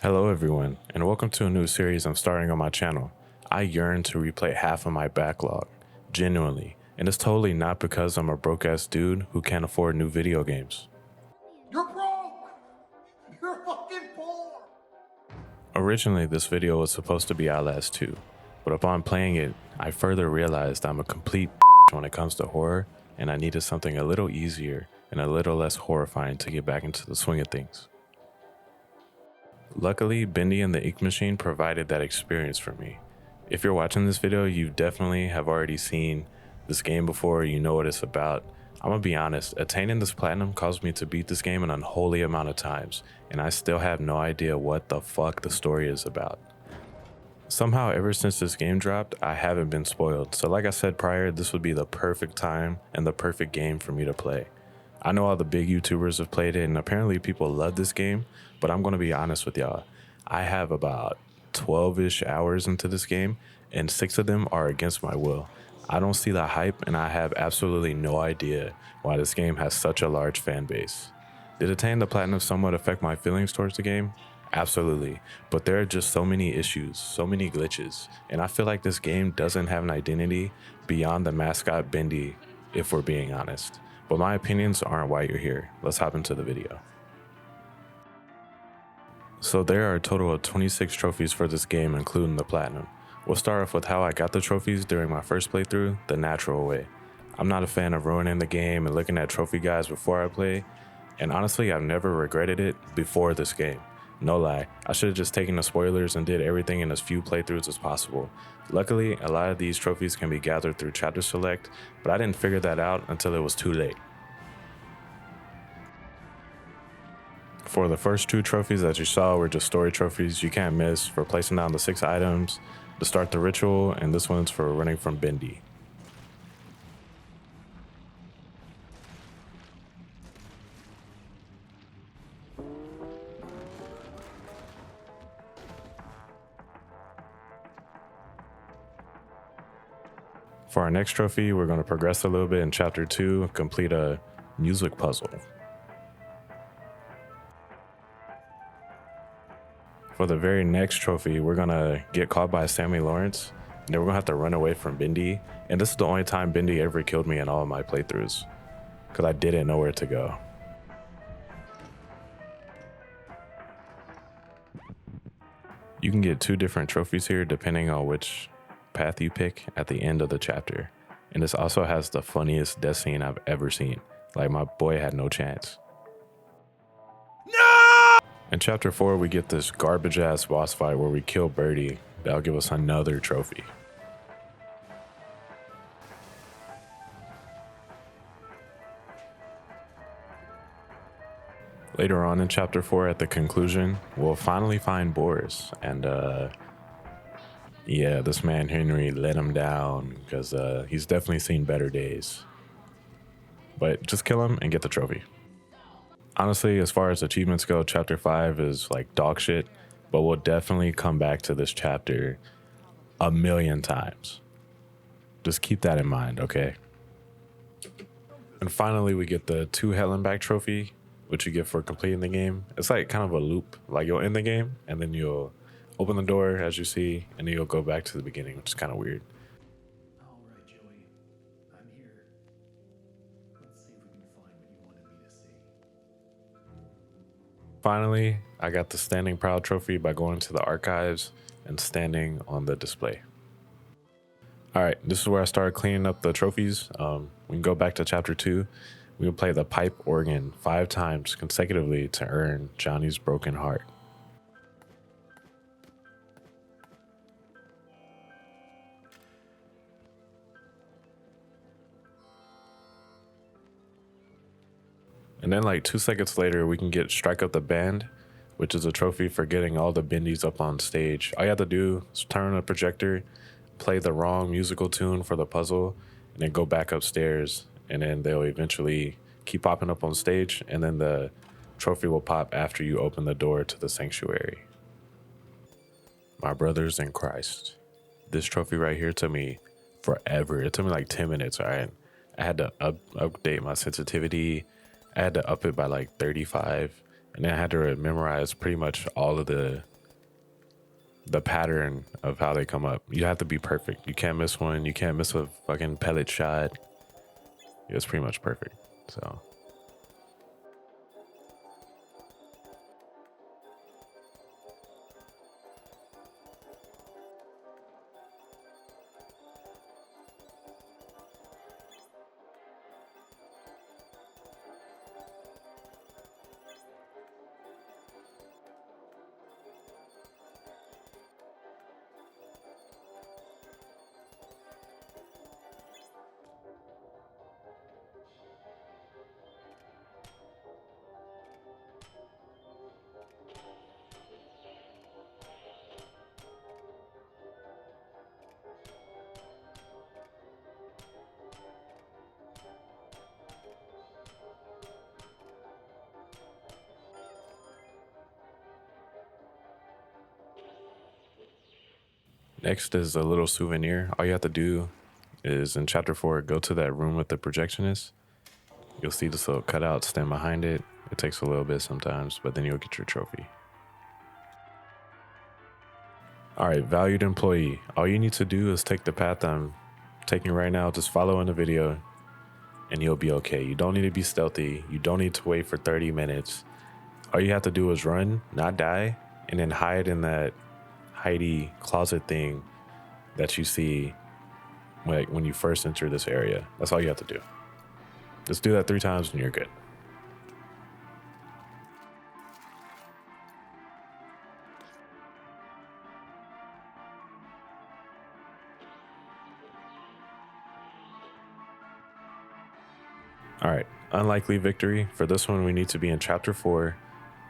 Hello everyone, and welcome to a new series I'm starting on my channel. I yearn to replay half of my backlog, genuinely, and it's totally not because I'm a broke-ass dude who can't afford new video games. You're broke! You're fucking poor! Originally, this video was supposed to be Outlast 2, but upon playing it, I further realized I'm a complete when it comes to horror, and I needed something a little easier and a little less horrifying to get back into the swing of things. Luckily, Bendy and the Ink Machine provided that experience for me. If you're watching this video, you definitely have already seen this game before, you know what it's about. I'm gonna be honest, attaining this platinum caused me to beat this game an unholy amount of times, and I still have no idea what the fuck the story is about. Somehow, ever since this game dropped, I haven't been spoiled, so like I said prior, this would be the perfect time and the perfect game for me to play. I know all the big YouTubers have played it, and apparently people love this game, but I'm gonna be honest with y'all. I have about 12-ish hours into this game, and 6 of them are against my will. I don't see the hype, and I have absolutely no idea why this game has such a large fan base. Did attaining the platinum somewhat affect my feelings towards the game? Absolutely, but there are just so many issues, so many glitches, and I feel like this game doesn't have an identity beyond the mascot Bendy, if we're being honest. But my opinions aren't why you're here. Let's hop into the video. So there are a total of 26 trophies for this game, including the platinum. We'll start off with how I got the trophies during my first playthrough, the natural way. I'm not a fan of ruining the game and looking at trophy guides before I play, and honestly I've never regretted it before this game. No lie, I should have just taken the spoilers and did everything in as few playthroughs as possible. Luckily, a lot of these trophies can be gathered through chapter select, but I didn't figure that out until it was too late. For the first 2 trophies that you saw were just story trophies you can't miss for placing down the 6 items to start the ritual, and this one's for running from Bendy. For our next trophy, we're going to progress a little bit in chapter 2 and complete a music puzzle. For the very next trophy, we're gonna get caught by Sammy Lawrence, and then we're gonna have to run away from Bendy. And this is the only time Bendy ever killed me in all of my playthroughs, because I didn't know where to go. You can get 2 different trophies here depending on which path you pick at the end of the chapter. And this also has the funniest death scene I've ever seen. Like, my boy had no chance. In chapter 4, we get this garbage ass boss fight where we kill Birdie. That'll give us another trophy. Later on in chapter 4, at the conclusion, we'll finally find Boris. And yeah, this man Henry let him down because he's definitely seen better days. But just kill him and get the trophy. Honestly, as far as achievements go, chapter 5 is like dog shit, but we'll definitely come back to this chapter a million times. Just keep that in mind, okay? And finally, we get the 2 Hellenbach trophy, which you get for completing the game. It's like kind of a loop. Like, you'll end the game, and then you'll open the door, as you see, and then you'll go back to the beginning, which is kind of weird. All right, Joey. I'm here. Let's see if we can find what you wanted me to see. Finally, I got the Standing Proud trophy by going to the archives and standing on the display. Alright, this is where I started cleaning up the trophies. We can go back to chapter 2. We will play the pipe organ 5 times consecutively to earn Johnny's broken heart. And then like 2 seconds later, we can get Strike Up the Band, which is a trophy for getting all the Bendies up on stage. All you have to do is turn on a projector, play the wrong musical tune for the puzzle, and then go back upstairs, and then they'll eventually keep popping up on stage, and then the trophy will pop after you open the door to the sanctuary. My brothers in Christ, this trophy right here took me forever. It took me like 10 minutes, all right? I had to update my sensitivity. I had to up it by like 35, And then I had to memorize pretty much all of the pattern of how they come up. You have to be perfect. You can't miss one. You can't miss a fucking pellet shot. It was pretty much perfect. So next is a little souvenir. All you have to do is in chapter 4, go to that room with the projectionist. You'll see this little cutout, stand behind it. It takes a little bit sometimes, but then you'll get your trophy. All right, valued employee. All you need to do is take the path I'm taking right now. Just follow in the video and you'll be okay. You don't need to be stealthy. You don't need to wait for 30 minutes. All you have to do is run, not die, and then hide in that hidey closet thing that you see like when you first enter this area. That's all you have to do. Just do that 3 times and you're good. All right, unlikely victory. For this one, we need to be in chapter 4.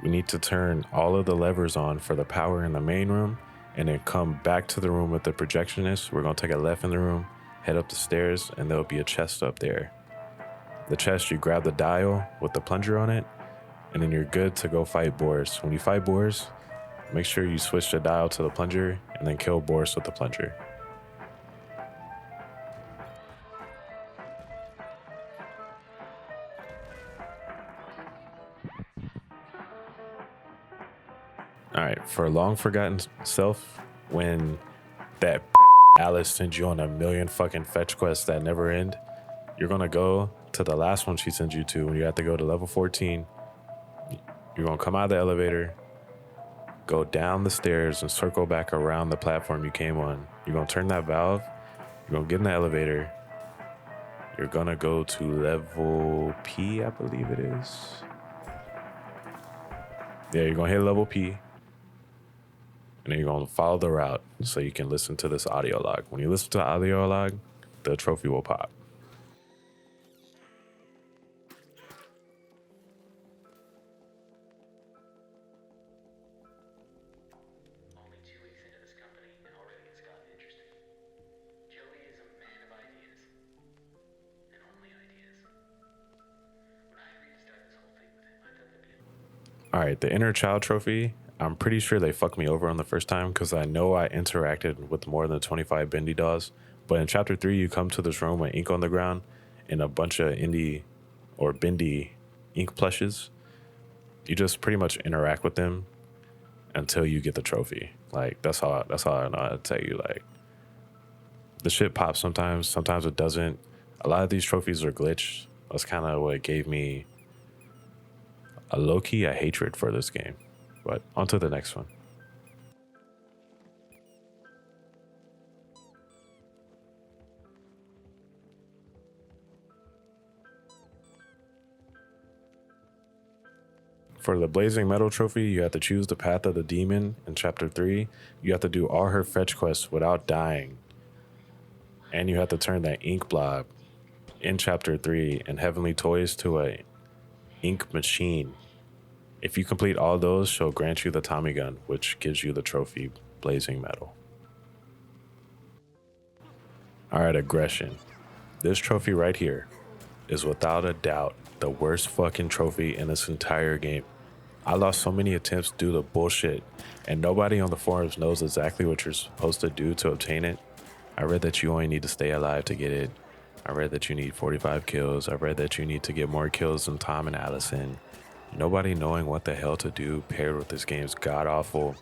We need to turn all of the levers on for the power in the main room and then come back to the room with the projectionist. We're gonna take a left in the room, head up the stairs, and there'll be a chest up there. The chest, you grab the dial with the plunger on it, and then you're good to go fight Boris. When you fight Boris, make sure you switch the dial to the plunger and then kill Boris with the plunger. All right, for long forgotten self, when that Alice sends you on a million fucking fetch quests that never end, you're gonna go to the last one she sends you to. When you have to go to level 14, you're gonna come out of the elevator, go down the stairs and circle back around the platform you came on. You're gonna turn that valve, you're gonna get in the elevator, you're gonna go to level P, I believe it is. Yeah, you're gonna hit level P, and then you're gonna follow the route so you can listen to this audio log. When you listen to the audio log, the trophy will pop. Only 2 weeks into this company, and already it's gotten interesting. Joey is a man of ideas. And only ideas. When I agreed to start this whole thing with him, I thought there'd be All right, the inner child trophy, I'm pretty sure they fucked me over on the first time because I know I interacted with more than 25 Bendy dolls. But in chapter 3, you come to this room with ink on the ground and a bunch of indie or Bendy ink plushes. You just pretty much interact with them until you get the trophy. Like that's all I know how to tell you. Like the shit pops sometimes it doesn't. A lot of these trophies are glitched. That's kind of what gave me a low-key a hatred for this game. But on to the next one. For the Blazing Metal trophy, you have to choose the path of the demon in chapter 3. You have to do all her fetch quests without dying. And you have to turn that ink blob in chapter 3 and Heavenly Toys to a ink machine. If you complete all those, she'll grant you the Tommy gun, which gives you the trophy Blazing Metal. All right, aggression. This trophy right here is without a doubt the worst fucking trophy in this entire game. I lost so many attempts due to bullshit, and nobody on the forums knows exactly what you're supposed to do to obtain it. I read that you only need to stay alive to get it. I read that you need 45 kills. I read that you need to get more kills than Tom and Allison. Nobody knowing what the hell to do paired with this game's god-awful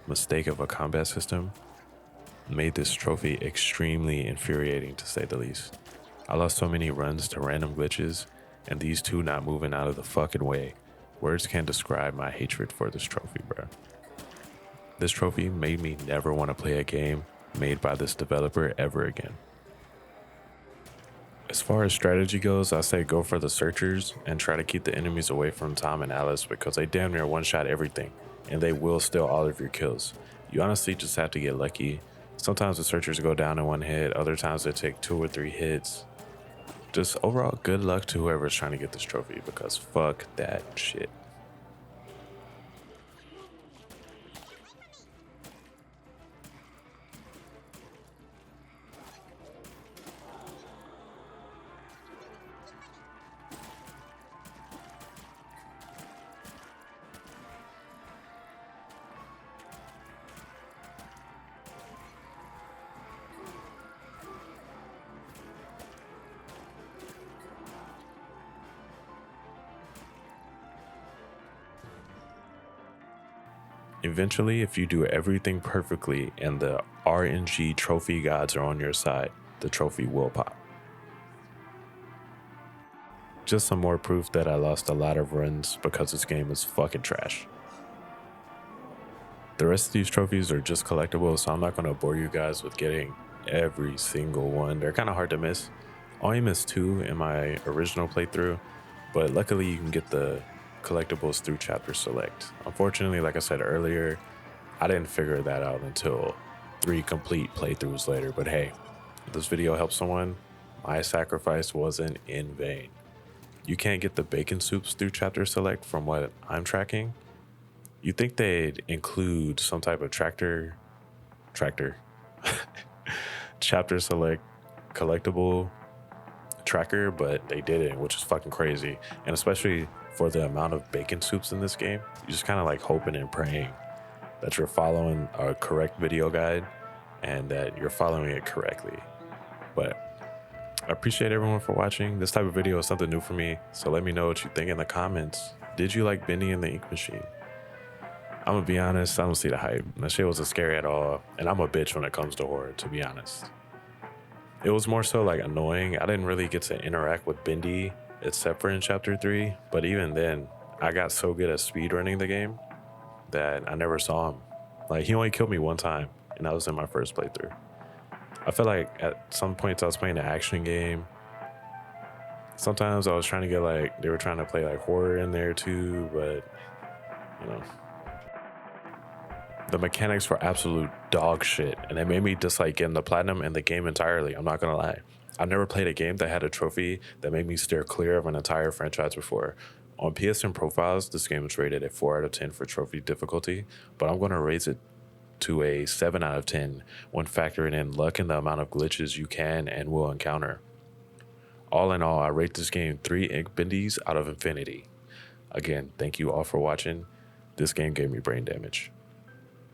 mistake of a combat system made this trophy extremely infuriating, to say the least. I lost so many runs to random glitches, and these two not moving out of the fucking way. Words can't describe my hatred for this trophy, bro. This trophy made me never want to play a game made by this developer ever again. As far as strategy goes, I say go for the searchers and try to keep the enemies away from Tom and Alice because they damn near one-shot everything, and they will steal all of your kills. You honestly just have to get lucky. Sometimes the searchers go down in one hit, other times they take 2 or 3 hits. Just overall good luck to whoever's trying to get this trophy because fuck that shit. Eventually, if you do everything perfectly and the RNG trophy gods are on your side, the trophy will pop. Just some more proof that I lost a lot of runs because this game is fucking trash. The rest of these trophies are just collectibles, so I'm not going to bore you guys with getting every single one. They're kind of hard to miss. I only missed 2 in my original playthrough, but luckily you can get the collectibles through chapter select. Unfortunately, like I said earlier, I didn't figure that out until 3 complete playthroughs later, but hey, if this video helps someone, my sacrifice wasn't in vain. You can't get the bacon soups through chapter select from what I'm tracking. You think they'd include some type of chapter select collectible tracker, but they didn't, which is fucking crazy. And especially for the amount of bacon soups in this game, you just kind of like hoping and praying that you're following a correct video guide and that you're following it correctly. But I appreciate everyone for watching. This type of video is something new for me, so let me know what you think in the comments. Did you like Bendy and the Ink Machine? I'm gonna be honest, I don't see the hype. That shit wasn't scary at all, and I'm a bitch when it comes to horror, to be honest. It was more so like annoying. I didn't really get to interact with Bendy except for in chapter 3, but even then, I got so good at speedrunning the game that I never saw him. Like, he only killed me 1 time, and that was in my first playthrough. I feel like at some points I was playing an action game. Sometimes I was trying to get like, they were trying to play like horror in there too, but you know. The mechanics were absolute dog shit, and it made me dislike getting the platinum and the game entirely. I'm not gonna lie. I've never played a game that had a trophy that made me steer clear of an entire franchise before. On PSN profiles, this game is rated a 4 out of 10 for trophy difficulty, but I'm gonna raise it to a 7 out of 10 when factoring in luck and the amount of glitches you can and will encounter. All in all, I rate this game 3 ink bendies out of infinity. Again, thank you all for watching. This game gave me brain damage.